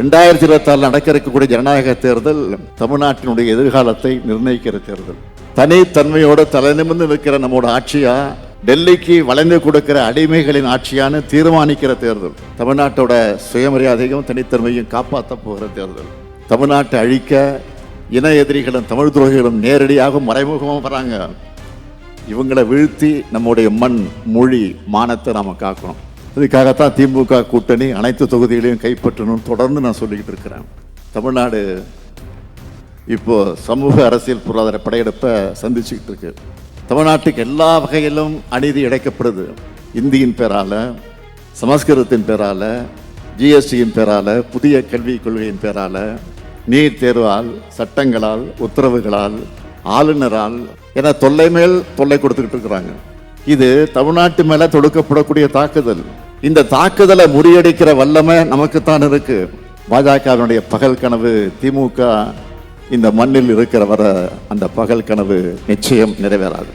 2026 நடக்க இருக்கக்கூடிய ஜனநாயக தேர்தல் தமிழ்நாட்டினுடைய எதிர்காலத்தை நிர்ணயிக்கிற தேர்தல். தனித்தன்மையோட தலைநிமிர்ந்து நிற்கிற நம்மோட ஆட்சியா, டெல்லிக்கு வளைந்து கொடுக்கிற அடிமைகளின் ஆட்சியான்னு தீர்மானிக்கிற தேர்தல். தமிழ்நாட்டோட சுயமரியாதையும் தனித்தன்மையும் காப்பாற்ற போகிற தேர்தல். தமிழ்நாட்டை அழிக்க இன எதிரிகளும் தமிழ் துரோகிகளும் நேரடியாக மறைமுகமாக வராங்க. இவங்களை வீழ்த்தி நம்முடைய மண், மொழி, மானத்தை நாம காக்கணும். இதுக்காகத்தான் திமுக கூட்டணி அனைத்து தொகுதிகளையும் கைப்பற்றணும் தொடர்ந்து நான் சொல்லிக்கிட்டு இருக்கிறேன். தமிழ்நாடு இப்போ சமூக அரசியல் பொருளாதார படையெடுப்பை சந்திச்சுக்கிட்டு இருக்கு. தமிழ்நாட்டுக்கு எல்லா வகையிலும் அநீதி இழைக்கப்படுது. இந்தியின் பேரால, சமஸ்கிருதத்தின் பேரால, ஜிஎஸ்டியின் பேரால, புதிய கல்விக் கொள்கையின் பேரால, நீட் தேர்வால், சட்டங்களால், உத்தரவுகளால், ஆளுநரால் என தொல்லை மேல் தொல்லை கொடுத்துக்கிட்டு இருக்கிறாங்க. இது தமிழ்நாட்டு மேல தொடுக்கப்படக்கூடிய தாக்குதல். இந்த தாக்குதலை முறியடிக்கிற வல்லமை நமக்குத்தான் இருக்கு. பாஜகவினுடைய பகல் கனவு திமுக இந்த மண்ணில் இருக்கிற வர அந்த பகல் கனவு நிச்சயம் நிறைவேறாது.